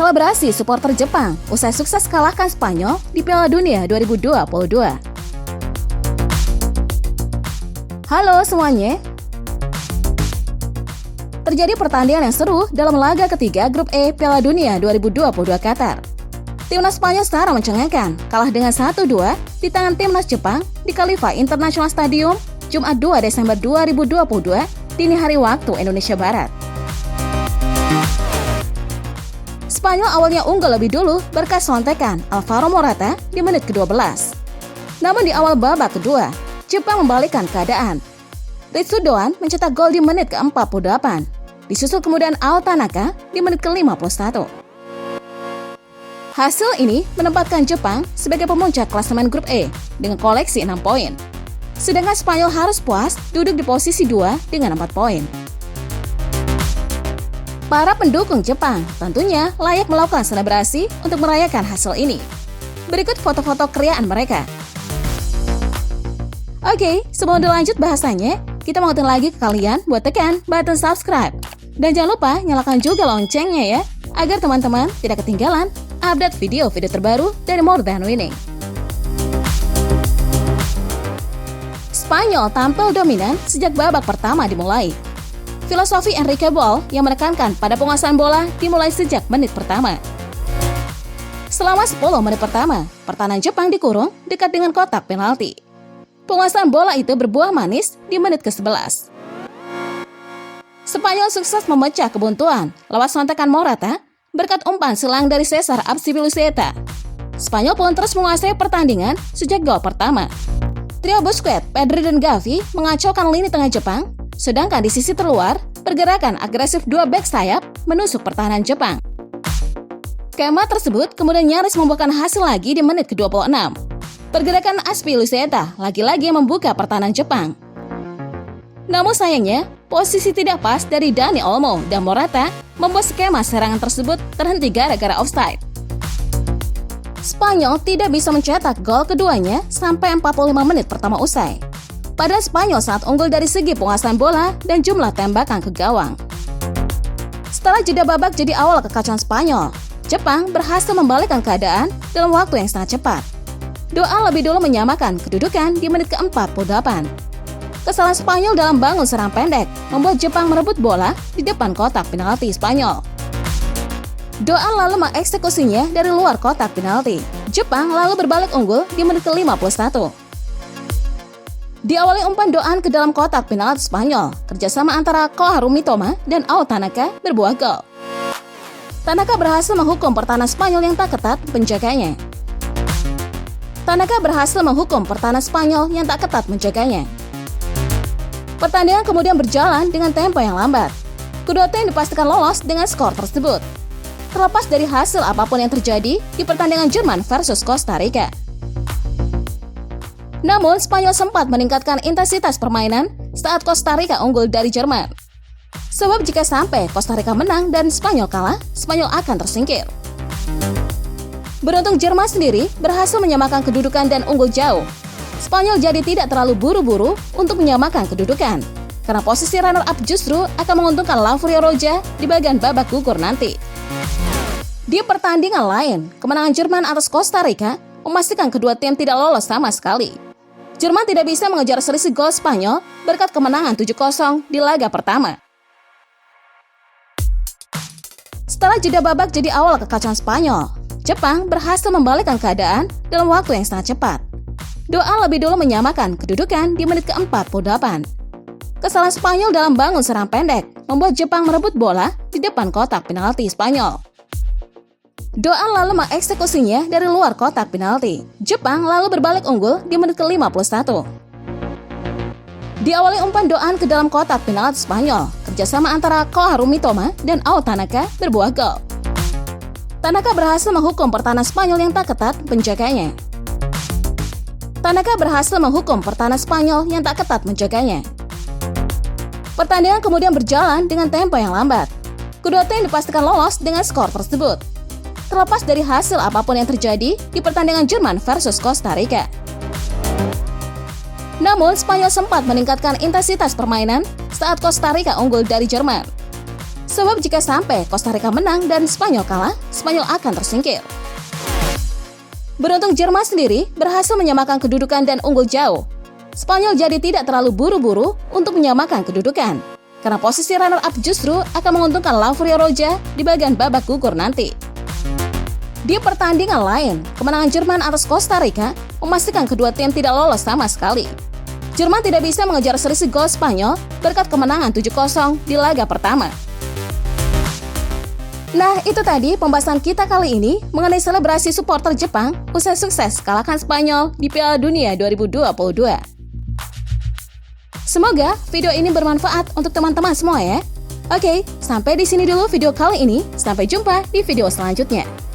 Selebrasi supporter Jepang usai sukses kalahkan Spanyol di Piala Dunia 2022. Halo semuanya. Terjadi pertandingan yang seru dalam laga ketiga Grup E Piala Dunia 2022 Qatar. Timnas Spanyol secara mencengangkan kalah dengan 1-2 di tangan Timnas Jepang di Khalifa International Stadium Jumat 2 Desember 2022 dini hari waktu Indonesia Barat. Spanyol awalnya unggul lebih dulu berkat sontekan Alvaro Morata di menit ke-12. Namun di awal babak kedua, Jepang membalikkan keadaan. Ritsu Doan mencetak gol di menit ke-48, disusul kemudian Ao Tanaka di menit ke-51. Hasil ini menempatkan Jepang sebagai pemuncak klasemen Grup E dengan koleksi 6 poin. Sedangkan Spanyol harus puas duduk di posisi 2 dengan 4 poin. Para pendukung Jepang tentunya layak melakukan selebrasi untuk merayakan hasil ini. Berikut foto-foto keriaan mereka. Oke, sebelum dilanjut bahasanya, kita mau ingetin lagi ke kalian buat tekan button subscribe. Dan jangan lupa nyalakan juga loncengnya ya, agar teman-teman tidak ketinggalan update video-video terbaru dari More Than Winning. Spanyol tampil dominan sejak babak pertama dimulai. Filosofi Enrique Bol yang menekankan pada penguasaan bola dimulai sejak menit pertama. Selama 10 menit pertama, pertahanan Jepang dikurung dekat dengan kotak penalti. Penguasaan bola itu berbuah manis di menit ke-11. Spanyol sukses memecah kebuntuan lewat sontekan Morata berkat umpan selang dari Cesar Azpilicueta. Spanyol pun terus menguasai pertandingan sejak gol pertama. Trio Busquets, Pedri dan Gavi mengacaukan lini tengah Jepang. Sedangkan di sisi terluar, pergerakan agresif dua bek sayap menusuk pertahanan Jepang. Skema tersebut kemudian nyaris membuahkan hasil lagi di menit ke-26. Pergerakan Azpilicueta lagi-lagi membuka pertahanan Jepang. Namun sayangnya, posisi tidak pas dari Dani Olmo dan Morata membuat skema serangan tersebut terhenti gara-gara offside. Spanyol tidak bisa mencetak gol keduanya sampai 45 menit pertama usai. Padahal Spanyol sangat unggul dari segi penguasaan bola dan jumlah tembakan ke gawang. Setelah jeda babak jadi awal kekacauan Spanyol, Jepang berhasil membalikkan keadaan dalam waktu yang sangat cepat. Doan lebih dulu menyamakan kedudukan di menit ke-48. Kesalahan Spanyol dalam bangun serang pendek membuat Jepang merebut bola di depan kotak penalti Spanyol. Doan lalu mengeksekusinya dari luar kotak penalti. Jepang lalu berbalik unggul di menit ke-51. Diawali umpan Doan ke dalam kotak penalti Spanyol, kerjasama antara Koharu Mitoma dan Ao Tanaka berbuah gol. Tanaka berhasil menghukum pertahanan Spanyol yang tak ketat penjaganya. Pertandingan kemudian berjalan dengan tempo yang lambat. Kedua tim dipastikan lolos dengan skor tersebut. Terlepas dari hasil apapun yang terjadi di pertandingan Jerman versus Costa Rica. Namun, Spanyol sempat meningkatkan intensitas permainan saat Costa Rica unggul dari Jerman. Sebab jika sampai Costa Rica menang dan Spanyol kalah, Spanyol akan tersingkir. Beruntung Jerman sendiri berhasil menyamakan kedudukan dan unggul jauh. Spanyol jadi tidak terlalu buru-buru untuk menyamakan kedudukan, karena posisi runner-up justru akan menguntungkan La Furia Roja di bagian babak gugur nanti. Di pertandingan lain, kemenangan Jerman atas Costa Rica memastikan kedua tim tidak lolos sama sekali. Jerman tidak bisa mengejar selisih gol Spanyol berkat kemenangan 7-0 di laga pertama. Setelah jeda babak jadi awal kekacauan Spanyol, Jepang berhasil membalikkan keadaan dalam waktu yang sangat cepat. Doan lebih dulu menyamakan kedudukan di menit ke-48. Kesalahan Spanyol dalam bangun serang pendek membuat Jepang merebut bola di depan kotak penalti Spanyol. Doan lalu mengeksekusinya dari luar kotak penalti. Jepang lalu berbalik unggul di menit ke-51. Diawali umpan Doan ke dalam kotak penalti Spanyol, kerjasama antara Koharu Mitoma dan Ao Tanaka berbuah gol. Tanaka berhasil menghukum pertahanan Spanyol yang tak ketat penjaganya. Pertandingan kemudian berjalan dengan tempo yang lambat. Kedua tim dipastikan lolos dengan skor tersebut. Terlepas dari hasil apapun yang terjadi di pertandingan Jerman versus Costa Rica. Namun, Spanyol sempat meningkatkan intensitas permainan saat Costa Rica unggul dari Jerman. Sebab jika sampai Costa Rica menang dan Spanyol kalah, Spanyol akan tersingkir. Beruntung Jerman sendiri berhasil menyamakan kedudukan dan unggul jauh. Spanyol jadi tidak terlalu buru-buru untuk menyamakan kedudukan, karena posisi runner-up justru akan menguntungkan La Furia Roja di bagian babak gugur nanti. Di pertandingan lain, kemenangan Jerman atas Costa Rica memastikan kedua tim tidak lolos sama sekali. Jerman tidak bisa mengejar selisih gol Spanyol berkat kemenangan 7-0 di laga pertama. Nah, itu tadi pembahasan kita kali ini mengenai selebrasi supporter Jepang usai sukses kalahkan Spanyol di Piala Dunia 2022. Semoga video ini bermanfaat untuk teman-teman semua ya. Oke, sampai di sini dulu video kali ini. Sampai jumpa di video selanjutnya.